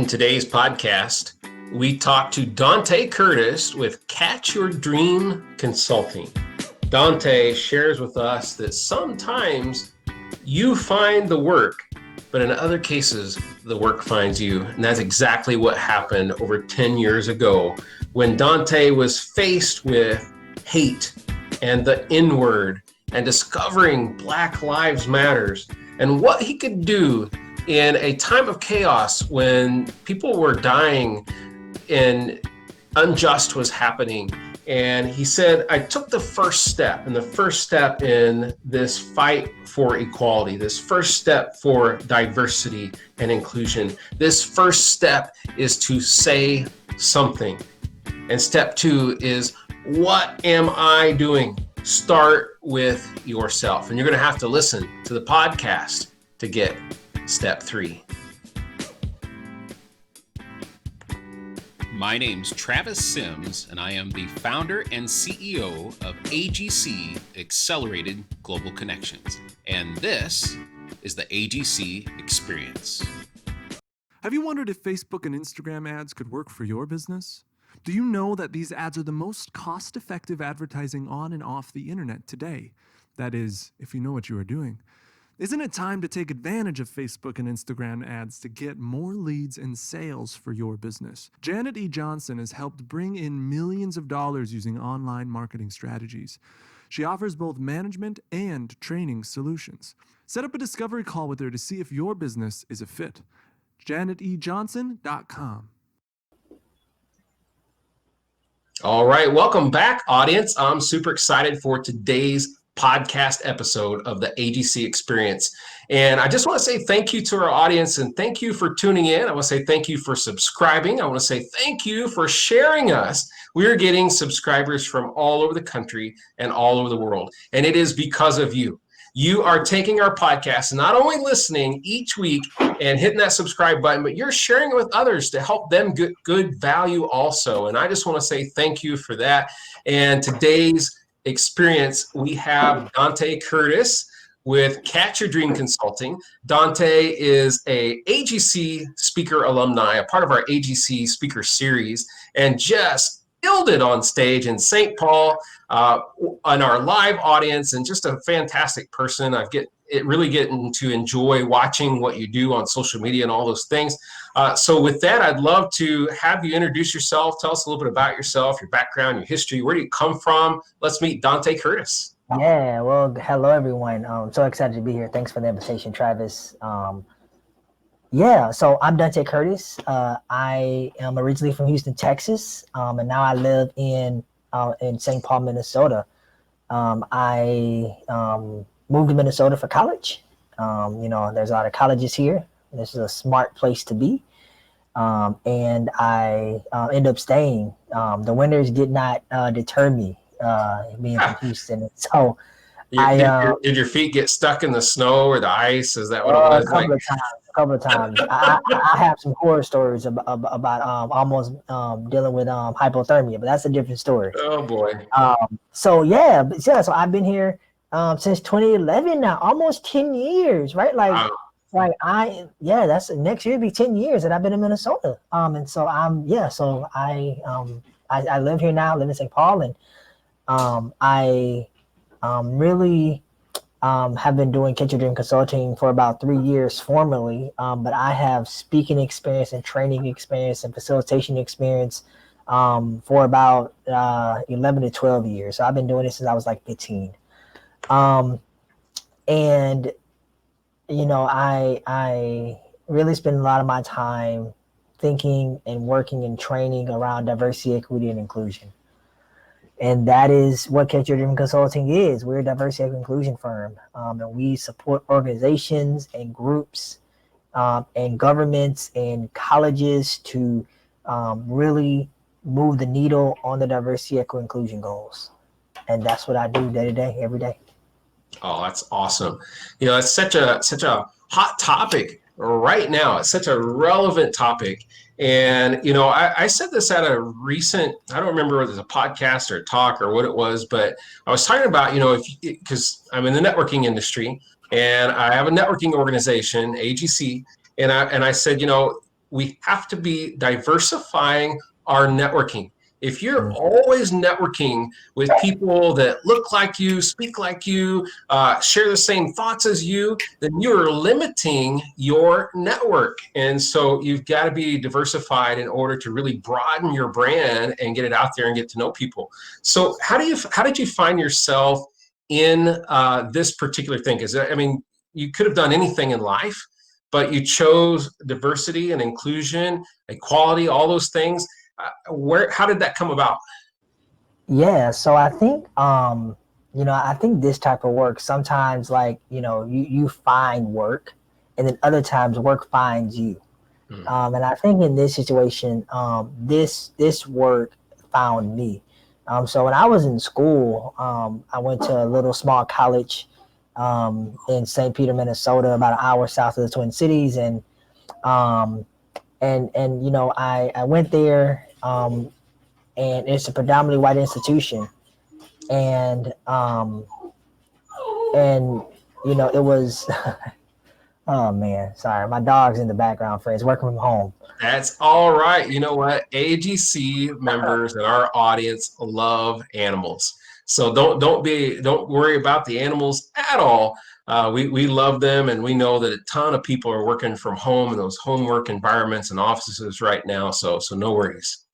today's podcast, we talk to Donte Curtis with Catch Your Dream Consulting. Donte shares with us that sometimes you find the work, but in other cases, the work finds you. And that's exactly what happened over 10 years ago when Donte was faced with hate and the N-word and discovering Black Lives Matters and what he could do in a time of chaos when people were dying and unjust was happening. And he said, I took the first step, and the first step in this fight for equality, this first step for diversity and inclusion, this first step is to say something. And step two is, what am I doing? Start with yourself. And you're going to have to listen to the podcast to get step three. My name's Travis Sims, and I am the founder and CEO of AGC Accelerated Global Connections. And this is the AGC Experience. Have you wondered if Facebook and Instagram ads could work for your business? Do you know that these ads are the most cost-effective advertising on and off the internet today? That is, if you know what you are doing. Isn't it time to take advantage of Facebook and Instagram ads to get more leads and sales for your business? Janet E. Johnson has helped bring in millions of dollars using online marketing strategies. She offers both management and training solutions. Set up a discovery call with her to see if your business is a fit. JanetEJohnson.com. All right, welcome back, audience. I'm super excited for today's podcast episode of the AGC Experience. And I just want to say thank you to our audience and thank you for tuning in. I want to say thank you for subscribing. I want to say thank you for sharing us. We are getting subscribers from all over the country and all over the world. And it is because of you. You are taking our podcast and not only listening each week and hitting that subscribe button, but you're sharing it with others to help them get good value also. And I just want to say thank you for that. And today's experience, we have Donte Curtis with Catch Your Dream Consulting. Donte is a AGC speaker alumni, a part of our AGC speaker series, and just killed it on stage in St. Paul on our live audience, and just a fantastic person. Really getting to enjoy watching what you do on social media and all those things. So with that, I'd love to have you introduce yourself. Tell us a little bit about yourself, your background, your history. Where do you come from? Let's meet Donte Curtis. Yeah, well, hello, everyone. I'm so excited to be here. Thanks for the invitation, Travis. So I'm Donte Curtis. I am originally from Houston, Texas, and now I live in St. Paul, Minnesota. I moved to Minnesota for college. There's a lot of colleges here. This is a smart place to be. And I ended up staying. The winters did not deter me being from Houston. So did your feet get stuck in the snow or the ice? Is that what it was? A couple of times. I have some horror stories about almost dealing with hypothermia, but that's a different story. Oh boy. So I've been here since 2011 now, almost 10 years, right? That's next year be 10 years that I've been in Minnesota. I live here now, live in St. Paul, and I really have been doing Catch Your Dream Consulting for about 3 years formally, but I have speaking experience and training experience and facilitation experience for about 11 to 12 years. So I've been doing this since I was like 15. I really spend a lot of my time thinking and working and training around diversity, equity, and inclusion. And that is what Catch Your Dream Consulting is. We're a diversity and inclusion firm, and we support organizations and groups and governments and colleges to really move the needle on the diversity, equity, inclusion goals. And that's what I do day to day, every day. Oh, that's awesome. It's such a hot topic right now. It's such a relevant topic. And, I said this at a recent, I don't remember whether it was a podcast or a talk or what it was, but I was talking about, because I'm in the networking industry and I have a networking organization, AGC. And I said, we have to be diversifying our networking. If you're always networking with people that look like you, speak like you, share the same thoughts as you, then you're limiting your network. And so you've got to be diversified in order to really broaden your brand and get it out there and get to know people. So how did you find yourself in this particular thing? Because I mean, you could have done anything in life, but you chose diversity and inclusion, equality, all those things. How did that come about? Yeah, so I think I think this type of work sometimes, like, you find work, and then other times work finds you. And I think in this situation, this work found me. So when I was in school, I went to a little small college in St. Peter, Minnesota, about an hour south of the Twin Cities, and I went there, and it's a predominantly white institution, and it was. Oh man, sorry, my dog's in the background. Friends working from home. That's all right. You know what? AGC members and our audience love animals. So don't worry about the animals at all. We love them, and we know that a ton of people are working from home in those homework environments and offices right now. So no worries.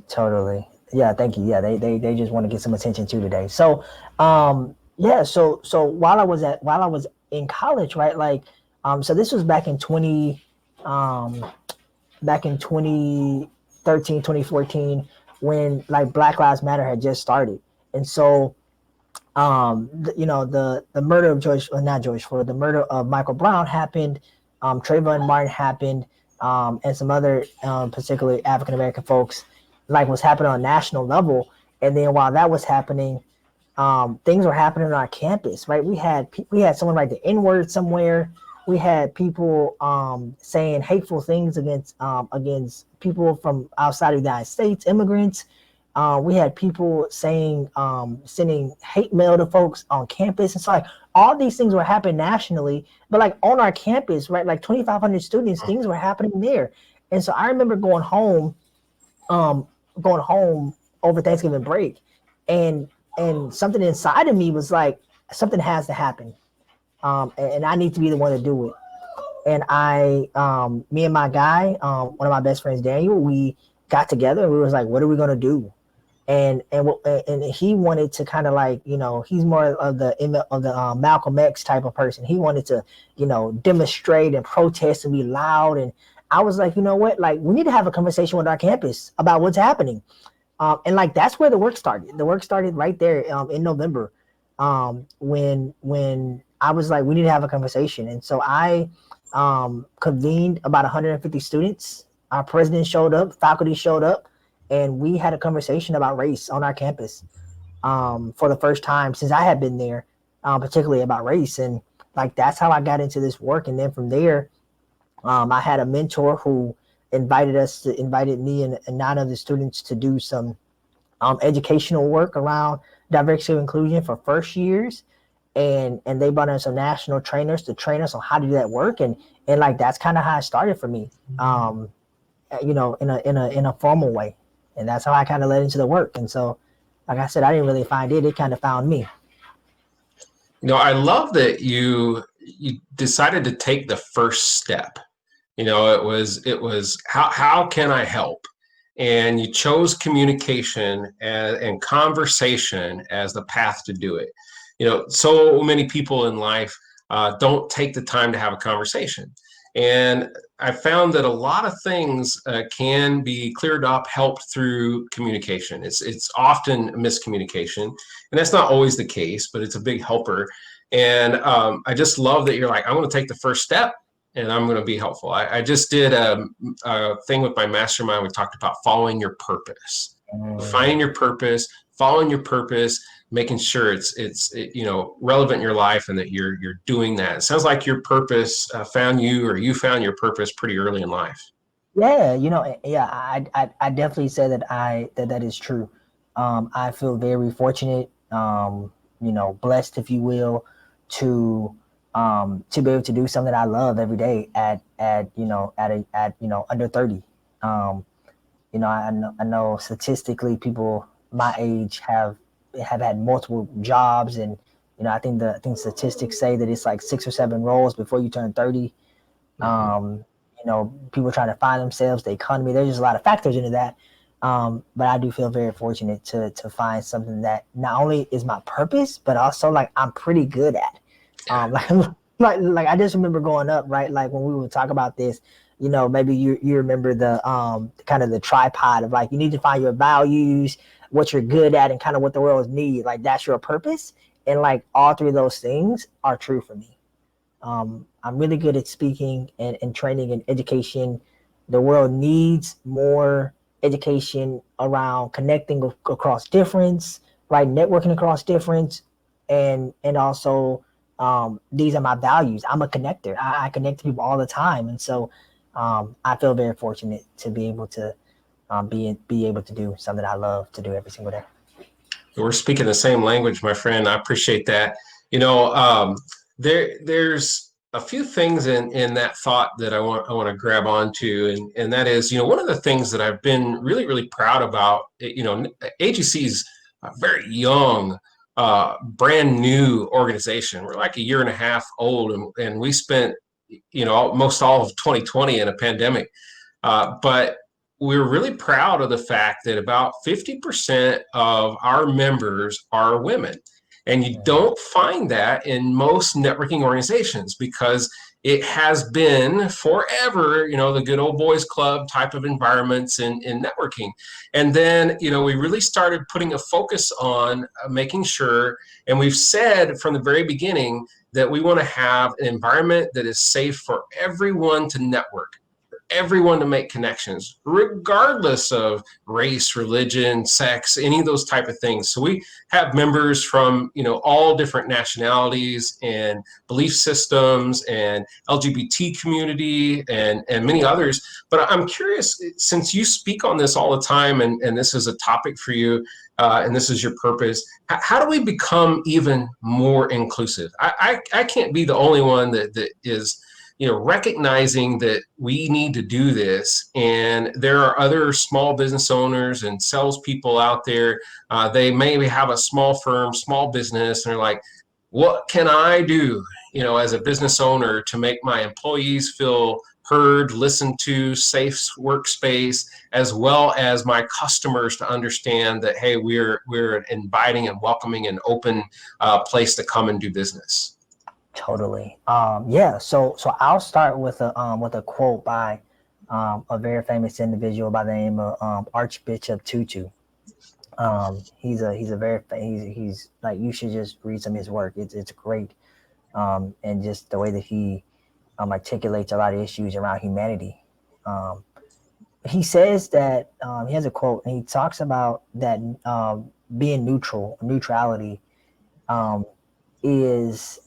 Totally. Yeah, thank you. Yeah, they just want to get some attention too today. So so while I was in college, right? Like so this was back in 2013, 2014, when like Black Lives Matter had just started. And so the murder of not George Floyd, the murder of Michael Brown happened, Trayvon Martin happened, and some other particularly African American folks, like, was happening on a national level. And then while that was happening, things were happening on our campus, right? We had someone write the N-word somewhere. We had people saying hateful things against people from outside of the United States, immigrants. We had people saying, sending hate mail to folks on campus. And so, like, all these things were happening nationally, but like on our campus, right? Like 2,500 students, things were happening there. And so I remember going home over Thanksgiving break, and something inside of me was like, something has to happen. And I need to be the one to do it. And me and my guy, one of my best friends, Daniel, we got together and we was like, what are we going to do? And he wanted to kind of, like, he's more of the Malcolm X type of person. He wanted to, demonstrate and protest and be loud. And I was like, you know what, like, we need to have a conversation with our campus about what's happening. And like, that's where the work started. The work started right there in November, when I was like, we need to have a conversation. And so I convened about 150 students. Our president showed up, faculty showed up, and we had a conversation about race on our campus for the first time since I had been there, particularly about race. And like, that's how I got into this work. And then from there, I had a mentor who invited me and 9 other students to do some educational work around diversity and inclusion for first years. And they brought in some national trainers to train us on how to do that work. And like, that's kind of how it started for me, in a formal way. And that's how I kind of led into the work. And so, like I said, I didn't really find it. It kind of found me. I love that you decided to take the first step. It was how can I help? And you chose communication and conversation as the path to do it. So many people in life don't take the time to have a conversation. And I found that a lot of things can be cleared up, helped through communication. It's often miscommunication, and that's not always the case, but it's a big helper. And I just love that you're like, I'm going to take the first step, and I'm going to be helpful. I just did a thing with my mastermind. We talked about following your purpose, finding your purpose, following your purpose, making sure it's relevant in your life and that you're doing that. It sounds like your purpose found you, or you found your purpose pretty early in life. Yeah, I definitely say that is true. I feel very fortunate, blessed, if you will, to be able to do something that I love every day at at under 30. I know statistically people my age have had multiple jobs, and I think statistics say that it's like 6 or 7 roles before you turn 30. People trying to find themselves, the economy. There's just a lot of factors into that. But I do feel very fortunate to find something that not only is my purpose, but also like I'm pretty good at. Like I just remember growing up, right? Like when we would talk about this, maybe you remember the kind of the tripod of like, you need to find your values, what you're good at, and kind of what the world needs. Like that's your purpose. And like all 3 of those things are true for me. I'm really good at speaking and training and education. The world needs more education around connecting across difference, right? Networking across difference. And also, these are my values. I'm a connector. I connect to people all the time. And so, I feel very fortunate to be able to be able to do something I love to do every single day. We're speaking the same language, my friend. I appreciate that. There's a few things in that thought that I want to grab onto, and that is, one of the things that I've been really, really proud about. AGC is a very young, brand new organization. We're like a year and a half old, and we spent almost all of 2020 in a pandemic. But we're really proud of the fact that about 50% of our members are women. And you don't find that in most networking organizations because it has been forever, the good old boys club type of environments in networking. And then, we really started putting a focus on making sure, and we've said from the very beginning that we want to have an environment that is safe for everyone to network, everyone to make connections, regardless of race, religion, sex, any of those type of things. So we have members from, all different nationalities and belief systems and LGBT community and many others. But I'm curious, since you speak on this all the time, and this is a topic for you, and this is your purpose, how do we become even more inclusive? I can't be the only one that is recognizing that we need to do this. And there are other small business owners and salespeople out there. They maybe have a small firm, small business, and they're like, what can I do, as a business owner to make my employees feel heard, listened to, safe workspace, as well as my customers to understand that, hey, we're an inviting and welcoming and open place to come and do business. Totally. So I'll start with a quote by a very famous individual by the name of Archbishop Tutu. He's like, you should just read some of his work. It's great. And just the way that he articulates a lot of issues around humanity. He says that he has a quote, and he talks about that being neutrality is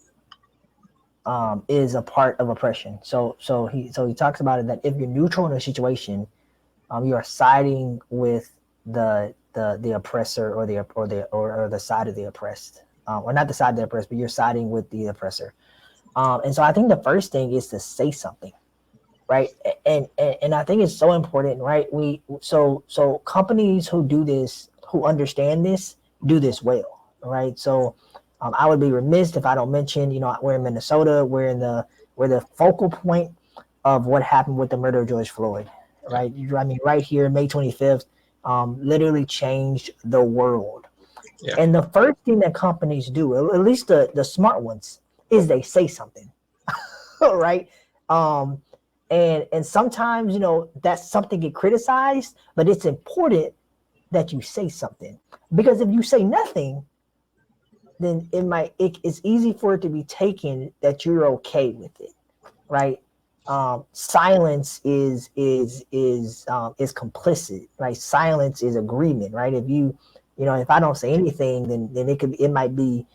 a part of oppression. So he talks about it that if you're neutral in a situation, you are siding with the oppressor or the side of the oppressed, or not the side of the oppressed, but you're siding with the oppressor. And so I think the first thing is to say something, right? And I think it's so important, right? So companies who do this, who understand this, do this well, right? So I would be remiss if I don't mention, we're in Minnesota, we're the focal point of what happened with the murder of George Floyd, right? Right here, May 25th, literally changed the world. Yeah. And the first thing that companies do, at least the smart ones, is they say something, right? And sometimes, that something get criticized, but it's important that you say something, because if you say nothing, then it's easy for it to be taken that you're okay with it, right? Silence is complicit, right? Silence is agreement, right? If I don't say anything, then it might be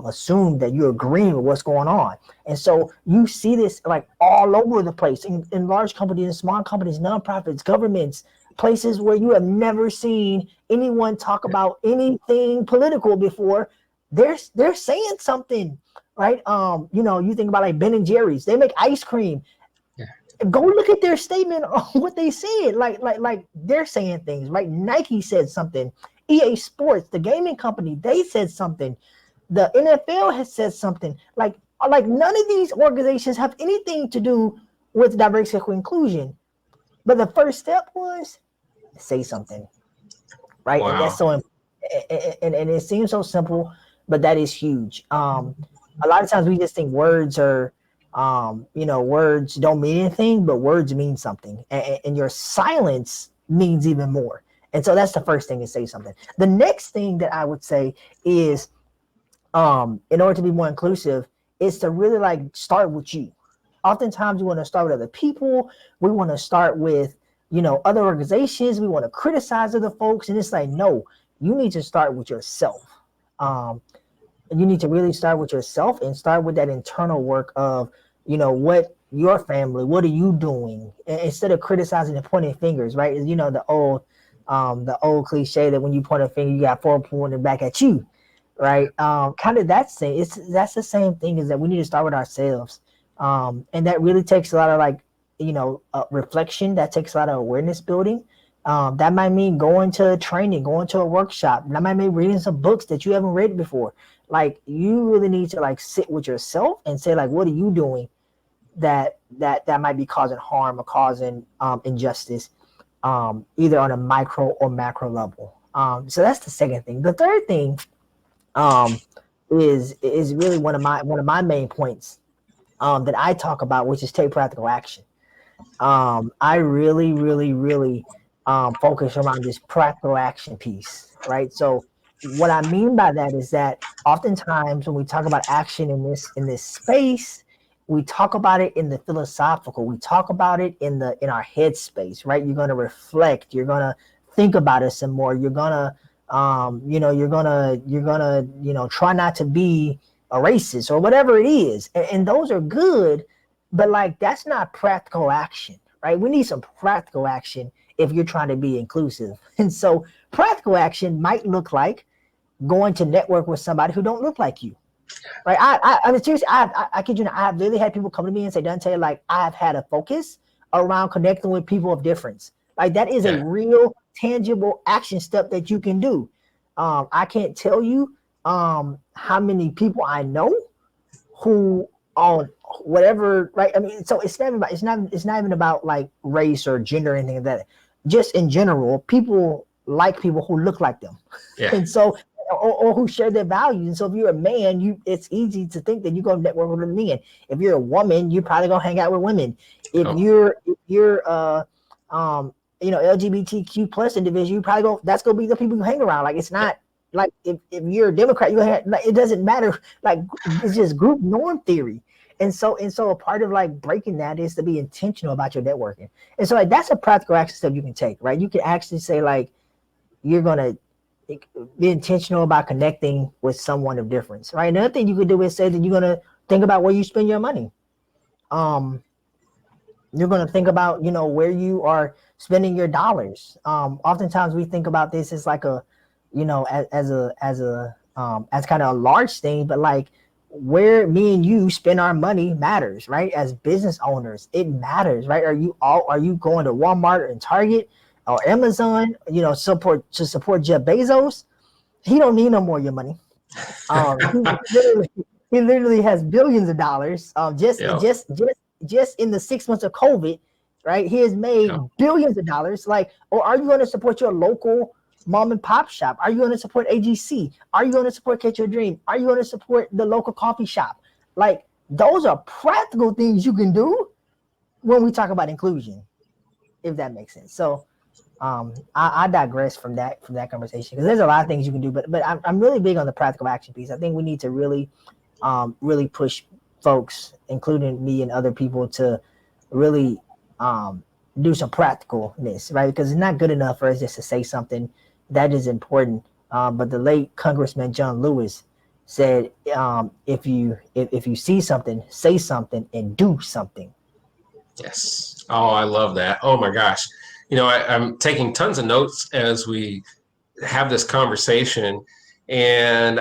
assumed that you're agreeing with what's going on. And so you see this like all over the place in large companies, in small companies, nonprofits, governments, places where you have never seen anyone talk about anything political before. They're saying something, right? You think about like Ben and Jerry's, they make ice cream. Yeah. Go look at their statement on what they said. Like they're saying things, right? Nike said something. EA Sports, the gaming company, they said something. The NFL has said something. Like none of these organizations have anything to do with diversity and inclusion. But the first step was say something, right? Wow. And that's so, and it seems so simple, but that is huge. A lot of times we just think words are, words don't mean anything, but words mean something, and your silence means even more. And so that's the first thing, is say something. The next thing that I would say is, in order to be more inclusive, is to really like start with you. Oftentimes we want to start with other people. We want to start with, other organizations. We want to criticize other folks. And it's like, no, you need to start with yourself. You need to really start with yourself and start with that internal work of, what your family, what are you doing? Instead of criticizing and pointing fingers, right? The old cliche that when you point a finger, you got four pointing back at you, right? Kind of that thing. That's the same thing, is that we need to start with ourselves. And that really takes a lot of like, reflection. That takes a lot of awareness building. That might mean going to training, going to a workshop. That might mean reading some books that you haven't read before. Like, you really need to like sit with yourself and say, like, what are you doing that might be causing harm or causing injustice, either on a micro or macro level. So that's the second thing. The third thing is really one of my main points that I talk about, which is take practical action. I really, really, really focus around this practical action piece, right? So what I mean by that is that oftentimes when we talk about action in this space, we talk about it in the philosophical, we talk about it in our head space, right? You're going to reflect, you're going to think about it some more, you're going to try not to be a racist or whatever it is. And those are good, but like, that's not practical action, right? We need some practical action if you're trying to be inclusive. And so practical action might look like going to network with somebody who don't look like you, right? I mean, seriously, I kid you not, I have literally had people come to me and say, Donte, like, I have had a focus around connecting with people of difference. Like, that is a real tangible action step that you can do. I can't tell you how many people I know who on whatever, right? I mean, so it's not even about like race or gender or anything like that. Just in general, people like people who look like them. Yeah. And so, or who share their values. And so if you're a man, it's easy to think that you're going to network with men. If you're a woman, you're probably going to hang out with women. If you're LGBTQ plus individual, that's going to be the people you hang around. Like, it's not like if you're a Democrat, it doesn't matter. Like, it's just group norm theory. And so a part of like breaking that is to be intentional about your networking. And so like, that's a practical action step you can take, right? You can actually say like, you're going to be intentional about connecting with someone of difference, right? Another thing you could do is say that you're going to think about where you spend your money. You're going to think about, where you are spending your dollars. Oftentimes we think about this as like as kind of a large thing, but like, where me and you spend our money matters, right? As business owners, it matters, right? Are you going to Walmart and Target or Amazon, support Jeff Bezos? He don't need no more of your money. He literally has billions of dollars. Just in the 6 months of COVID, right? He has made billions of dollars. Like, or are you going to support your local mom and pop shop? Are you going to support AGC? Are you going to support Catch Your Dream? Are you going to support the local coffee shop? Like, those are practical things you can do when we talk about inclusion, if that makes sense. So I digress from that conversation, because there's a lot of things you can do, but I'm really big on the practical action piece. I think we need to really push folks, including me and other people, to really do some practicalness, right? Because it's not good enough for us just to say something. That is important. But the late Congressman John Lewis said, if you see something, say something and do something. Yes. Oh, I love that. Oh my gosh. I'm taking tons of notes as we have this conversation, and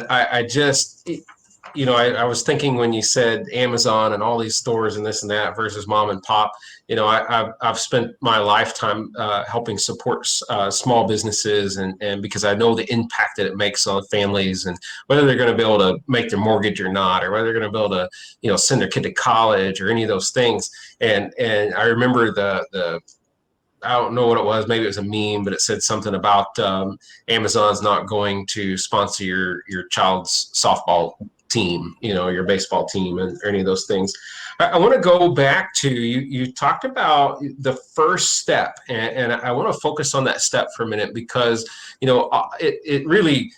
I was thinking when you said Amazon and all these stores and this and that versus mom and pop, I've spent my lifetime helping support small businesses, and because I know the impact that it makes on families, and whether they're going to be able to make their mortgage or not, or whether they're going to be able to, send their kid to college or any of those things. And I remember the I don't know what it was. Maybe it was a meme, but it said something about Amazon's not going to sponsor your child's softball team, your baseball team, and or any of those things. I want to go back to you. You talked about the first step, and I want to focus on that step for a minute because it really,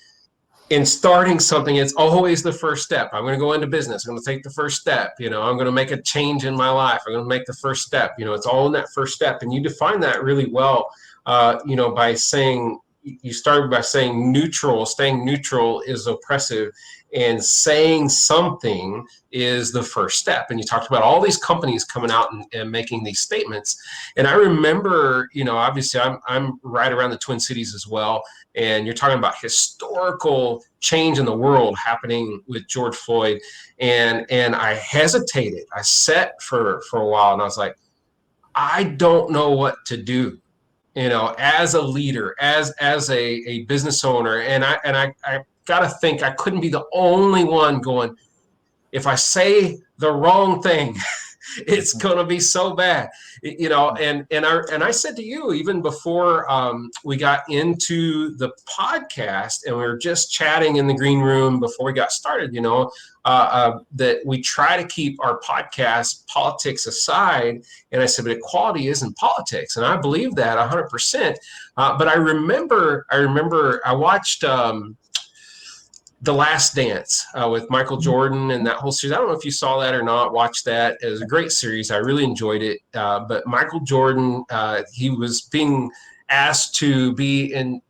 in starting something, it's always the first step. I'm going to go into business. I'm going to take the first step. I'm going to make a change in my life. I'm going to make the first step. It's all in that first step. And you define that really well, by saying, you started by saying neutral, staying neutral is oppressive, and saying something is the first step. And you talked about all these companies coming out and making these statements. And I remember, obviously I'm right around the Twin Cities as well. And you're talking about historical change in the world happening with George Floyd. And I hesitated. I sat for a while and I was like, I don't know what to do, as a leader, as a business owner. And I got to think I couldn't be the only one going, if I say the wrong thing, it's going to be so bad, and I said to you, even before we got into the podcast and we were just chatting in the green room before we got started, that we try to keep our podcast politics aside. And I said, but equality isn't politics. And I believe that 100%. But I remember I watched The Last Dance with Michael Jordan and that whole series. I don't know if you saw that or not. Watch that. It was a great series. I really enjoyed it. But Michael Jordan, he was being asked to be in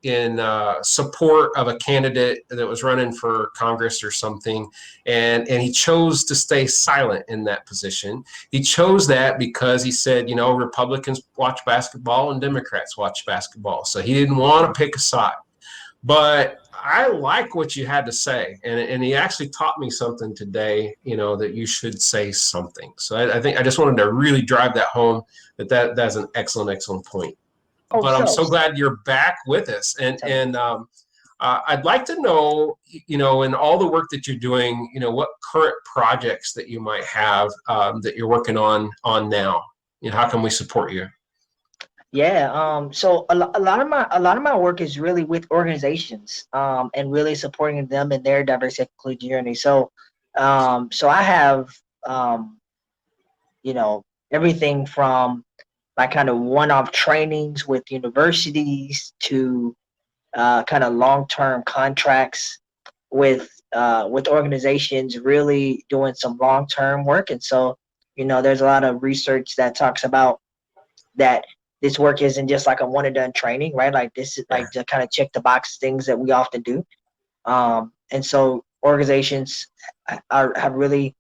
support of a candidate that was running for Congress or something, and he chose to stay silent in that position. He chose that because he said, Republicans watch basketball and Democrats watch basketball, so he didn't want to pick a side. But I like what you had to say, and he actually taught me something today, that you should say something. So I think I just wanted to really drive that home, that's an excellent point. But I'm so glad you're back with us, and I'd like to know, in all the work that you're doing, what current projects that you might have that you're working on now. How can we support you? Yeah. So a lot of my work is really with organizations, and really supporting them in their diversity and inclusion journey. So, I have, everything from like kind of one-off trainings with universities to kind of long-term contracts with organizations, really doing some long-term work. And so, there's a lot of research that talks about that this work isn't just like a one and done training, right? Like this is like to kind of check the box things that we often do. And so organizations have really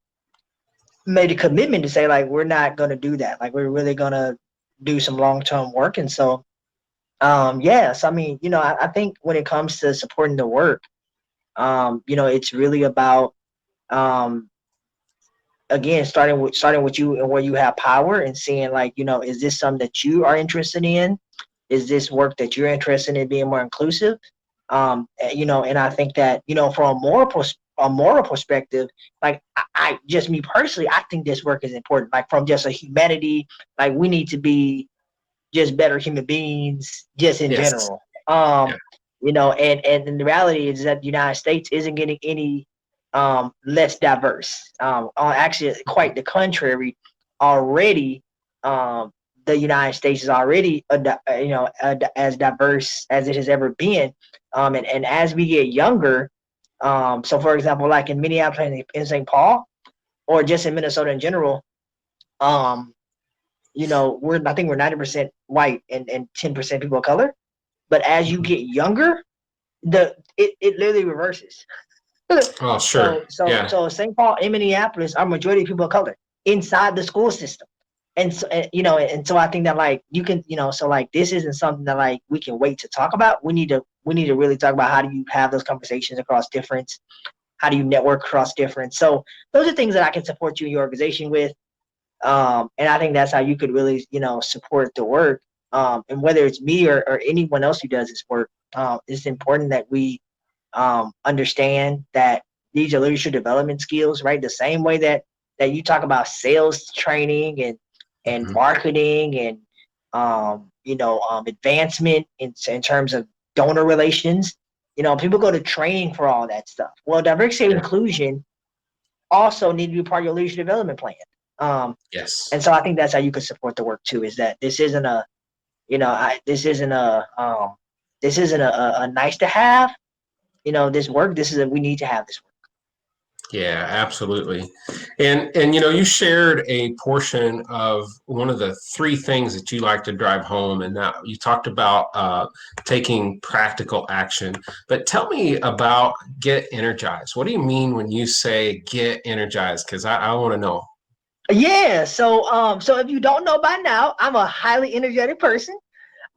made a commitment to say, like, we're not going to do that. Like, we're really going to do some long-term work. And so, yes, I mean, I think when it comes to supporting the work, it's really about, again, starting with you and where you have power and seeing, like, is this something that you are interested in? Is this work that you're interested in being more inclusive? And I think that, from a moral perspective, like I just me personally, I think this work is important. Like from just a humanity, like we need to be just better human beings, just in general. And the reality is that the United States isn't getting any less diverse. Actually, quite the contrary. Already, the United States is already as diverse as it has ever been. And as we get younger, so for example, like in Minneapolis and in St. Paul, or just in Minnesota in general, I think we're 90% white and 10% people of color. But as you get younger, it literally reverses. Oh, sure. So St. Paul and Minneapolis are majority of people of color inside the school system. And so, and so I think that, like, you can, so like this isn't something that like we can wait to talk about. We need to really talk about how do you have those conversations across different How do you network across different? So those are things that I can support you in your organization with. And I think that's how you could really, support the work. And whether it's me or anyone else who does this work, it's important that we understand that these are leadership development skills, right? The same way that you talk about sales training and marketing and advancement in terms of donor relations. People go to training for all that stuff. Well, diversity and inclusion also need to be part of your leadership development plan. Yes. And so I think that's how you can support the work too. Is that this isn't a nice to have. This work. We need to have this work. Yeah, absolutely. And you shared a portion of one of the three things that you like to drive home, and that you talked about taking practical action. But tell me about get energized. What do you mean when you say get energized? Because I want to know. Yeah. So if you don't know by now, I'm a highly energetic person.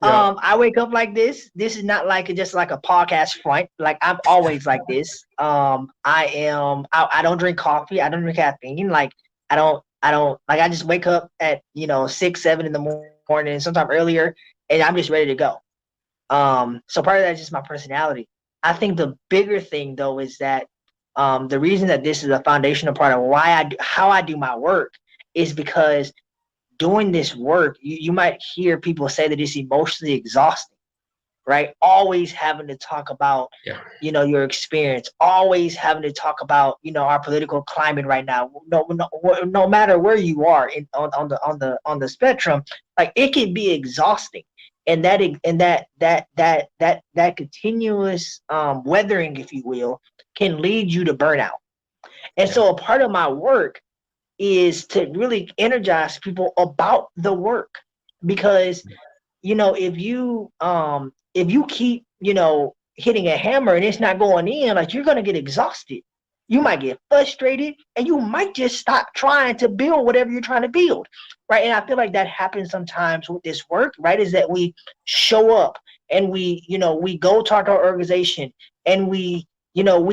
Yeah. I wake up like this. This is not just like a podcast front. Like I'm always like this. I don't drink coffee. I don't drink caffeine. Like I don't like, I just wake up at 6, 7 in the morning, sometime earlier, and I'm just ready to go. So part of that is just my personality. I think the bigger thing though is that the reason that this is a foundational part of how I do my work is because doing this work, you might hear people say that it's emotionally exhausting, right? Always having to talk about, your experience, always having to talk about, our political climate right now. No matter where you are on the spectrum, like it can be exhausting, and that continuous weathering, if you will, can lead you to burnout. And so a part of my work is to really energize people about the work, because if you keep hitting a hammer and it's not going in, like you're going to get exhausted, you might get frustrated, and you might just stop trying to build whatever you're trying to build, right? And I feel like that happens sometimes with this work, right? Is that we show up and we go talk to our organization, and we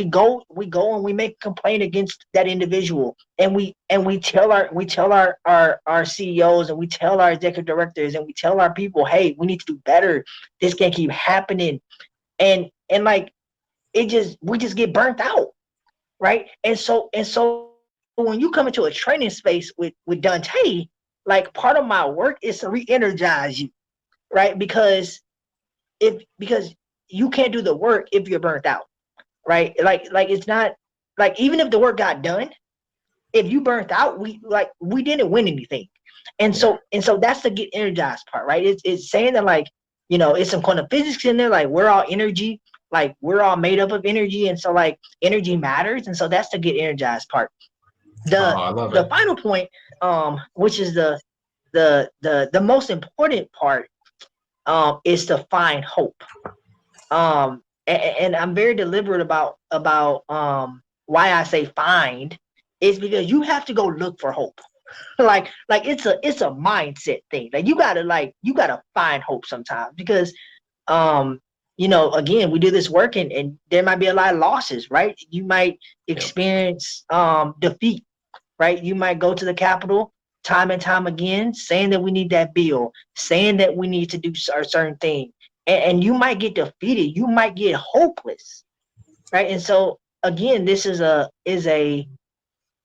go and we make a complaint against that individual, and we tell our CEOs, and we tell our executive directors, and we tell our people, hey, we need to do better. This can't keep happening. And like we just get burnt out, right? And so when you come into a training space with Donte, like part of my work is to re-energize you, right? Because you can't do the work if you're burnt out. Right? Like it's not like, even if the work got done, if you burnt out, we didn't win anything. And so that's the get energized part, right? It's saying that, like, it's some quantum physics in there, like we're all energy, like we're all made up of energy, and so like energy matters, and so that's the get energized part. The final point, which is the most important part, is to find hope. And I'm very deliberate about why I say find, is because you have to go look for hope. like it's a mindset thing. Like you gotta find hope sometimes, because again, we do this work, and there might be a lot of losses, right? You might experience defeat, right? You might go to the Capitol time and time again saying that we need that bill, saying that we need to do a certain thing. And you might get defeated. You might get hopeless, right? And so again, this is a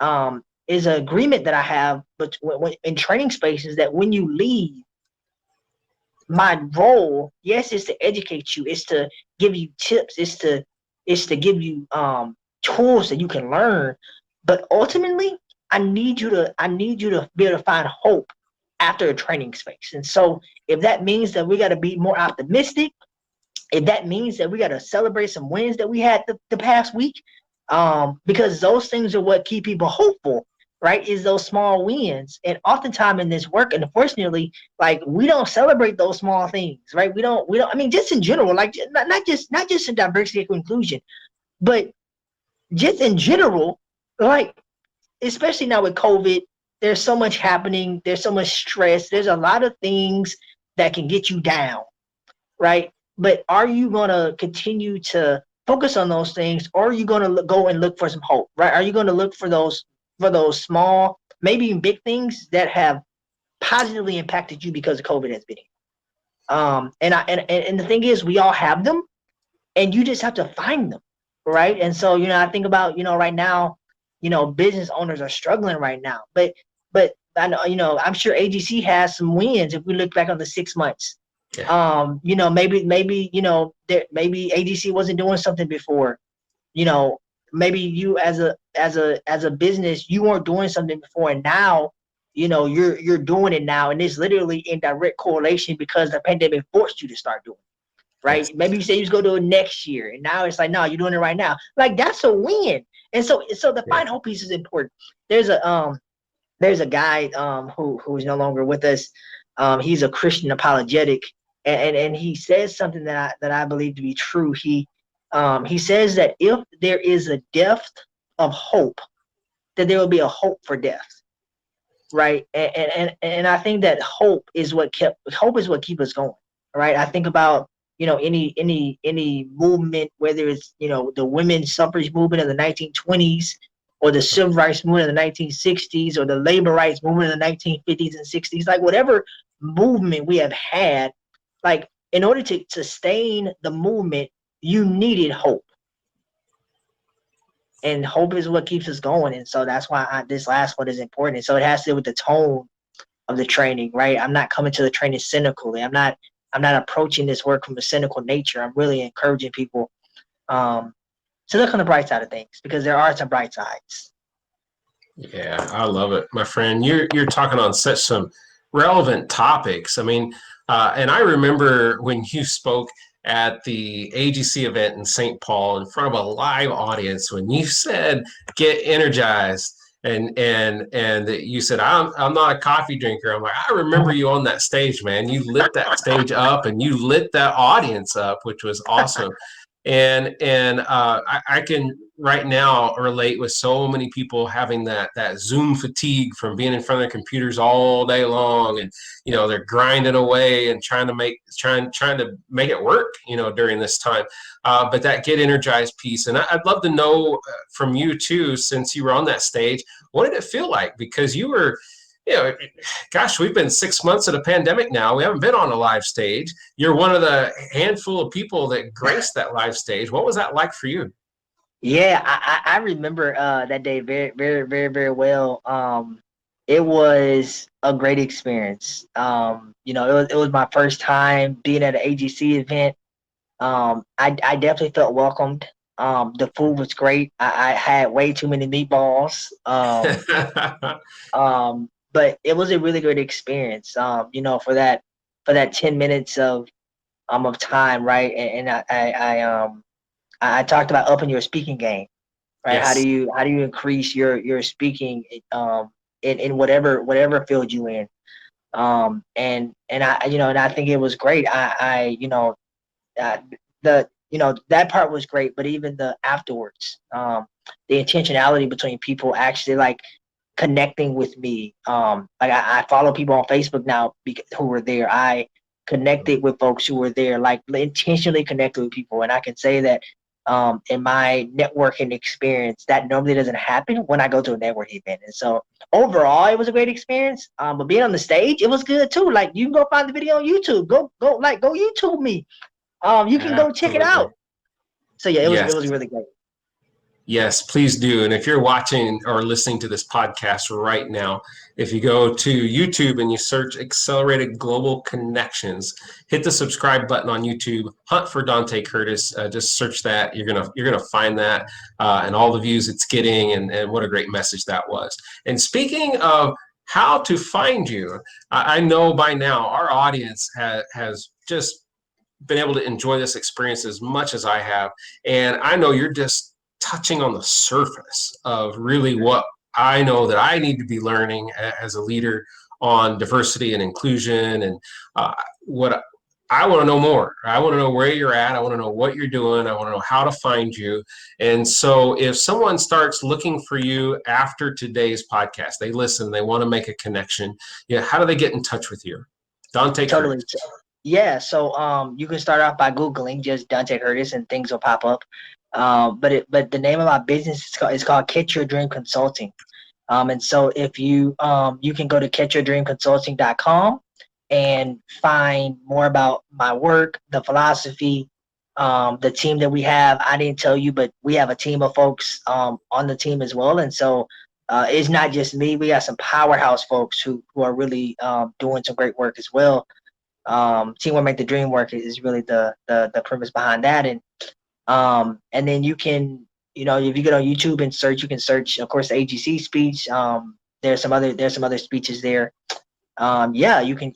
agreement that I have, but in training spaces, that when you leave, my role, yes, is to educate you, is to give you tips, is to give you tools that you can learn, but ultimately, I need you to be able to find hope after a training space. And so if that means that we got to be more optimistic, if that means that we got to celebrate some wins that we had the past week, because those things are what keep people hopeful, right? Is those small wins. And oftentimes in this work, and unfortunately, like we don't celebrate those small things, right? We don't, I mean, just in general, like not just in diversity and inclusion, but just in general, like, especially now with COVID, there's so much happening. There's so much stress. There's a lot of things that can get you down, right? But are you going to continue to focus on those things, or are you going to go and look for some hope, right? Are you going to look for those small, maybe even big things that have positively impacted you because of COVID has been here? And the thing is, we all have them, and you just have to find them, right? And so, I think about, right now, business owners are struggling right now, but I know, I'm sure AGC has some wins if we look back on the 6 months. Yeah. Maybe maybe AGC wasn't doing something before. Maybe you as a business, you weren't doing something before, and now you're doing it now, and it's literally in direct correlation because the pandemic forced you to start doing it, right? Yes. Maybe you say you go do it next year, and now it's like, no, you're doing it right now. Like, that's a win. And so the Yeah. find hope piece is important. There's a guy who is no longer with us. He's a Christian apologetic, and he says something that I believe to be true. He says that if there is a death of hope, that there will be a hope for death, right? And I think that hope is what keeps us going, right? I think about any movement, whether it's the women's suffrage movement in the 1920s, or the civil rights movement in the 1960s, or the labor rights movement in the 1950s and 60s, like whatever movement we have had, like in order to sustain the movement, you needed hope. And hope is what keeps us going. And so that's why this last one is important. And so it has to do with the tone of the training, right? I'm not coming to the training cynically. I'm not approaching this work from a cynical nature. I'm really encouraging people to look on the bright side of things, because there are some bright sides. Yeah, I love it, my friend. You're talking on such some relevant topics. I mean, and I remember when you spoke at the AGC event in St. Paul in front of a live audience, when you said get energized, and you said I'm not a coffee drinker. I'm like, I remember you on that stage, man. You lit that stage up, and you lit that audience up, which was awesome. And I can right now relate with so many people having that Zoom fatigue from being in front of their computers all day long, and they're grinding away and trying to make it work during this time. But that get energized piece, and I'd love to know from you too, since you were on that stage, what did it feel like? Because you were, gosh, we've been 6 months of the pandemic now. We haven't been on a live stage. You're one of the handful of people that graced that live stage. What was that like for you? Yeah, I remember that day very, very, very, very well. It was a great experience. It was my first time being at an AGC event. I definitely felt welcomed. The food was great. I had way too many meatballs. But it was a really great experience. For that 10 minutes of time, right? And I talked about upping your speaking game, right? Yes. How do you increase your speaking in whatever field you in? And I think it was great. That part was great, but even the afterwards, the intentionality between people actually like connecting with me. Like I follow people on Facebook now who were there. I connected with folks who were there, like intentionally connected with people. And I can say that in my networking experience, that normally doesn't happen when I go to a networking event. And so overall, it was a great experience. But being on the stage, it was good too. Like, you can go find the video on YouTube. Go YouTube me. You can go check it out. So yeah, it was really great. Yes, please do. And if you're watching or listening to this podcast right now, if you go to YouTube and you search Accelerated Global Connections, hit the subscribe button on YouTube, hunt for Donte Curtis, just search that. You're gonna find that and all the views it's getting, and what a great message that was. And speaking of how to find you, I know by now our audience has just been able to enjoy this experience as much as I have. And I know you're just touching on the surface of really what I know that I need to be learning as a leader on diversity and inclusion. And what I want to know more. I want to know where you're at. I want to know what you're doing. I want to know how to find you. And so if someone starts looking for you after today's podcast, they listen, they want to make a connection, how do they get in touch with you? Donte Totally. Curtis. Yeah, so you can start off by Googling just Donte Curtis and things will pop up. But the name of my business is called Catch Your Dream Consulting. And so if you can go to catchyourdreamconsulting.com and find more about my work, the philosophy, the team that we have. I didn't tell you, but we have a team of folks on the team as well. And so it's not just me. We got some powerhouse folks who are really doing some great work as well. Teamwork make the dream work is really the premise behind that. And then you can, if you get on YouTube and search, you can search, of course, the AGC speech. There's some other speeches there. Yeah, you can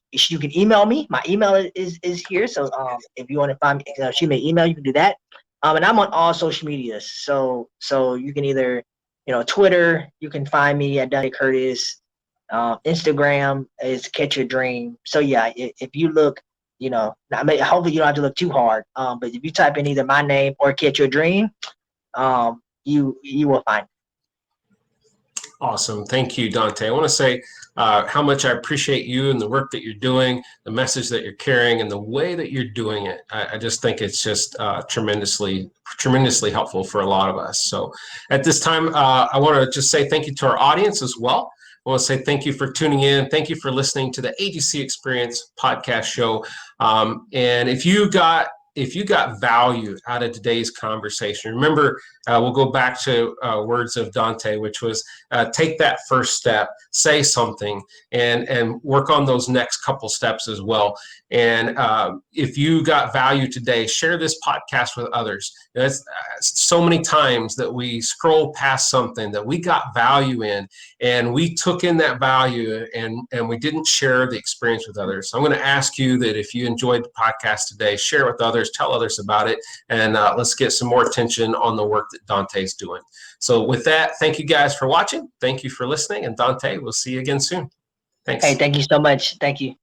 email me. My email is here. So if you want to find me, shoot me an email, you can do that. And I'm on all social medias. So you can either, Twitter, you can find me at Donte Curtis. Instagram is Catch Your Dream. So yeah, if you look, hopefully you don't have to look too hard. But if you type in either my name or Catch Your Dream, you will find it. Awesome. Thank you, Donte. I want to say how much I appreciate you and the work that you're doing, the message that you're carrying, and the way that you're doing it. I just think it's just tremendously helpful for a lot of us. So at this time, I want to just say thank you to our audience as well. I want to say thank you for tuning in. Thank you for listening to the AGC Experience podcast show. And if you got value out of today's conversation, remember, we'll go back to words of Donte, which was take that first step, say something, and work on those next couple steps as well. And if you got value today, share this podcast with others. It's so many times that we scroll past something that we got value in, and we took in that value and we didn't share the experience with others. So I'm going to ask you that if you enjoyed the podcast today, share it with others, tell others about it, and let's get some more attention on the work that Donte's doing. So with that, thank you guys for watching. Thank you for listening. And Donte, we'll see you again soon. Thanks. Hey, thank you so much. Thank you.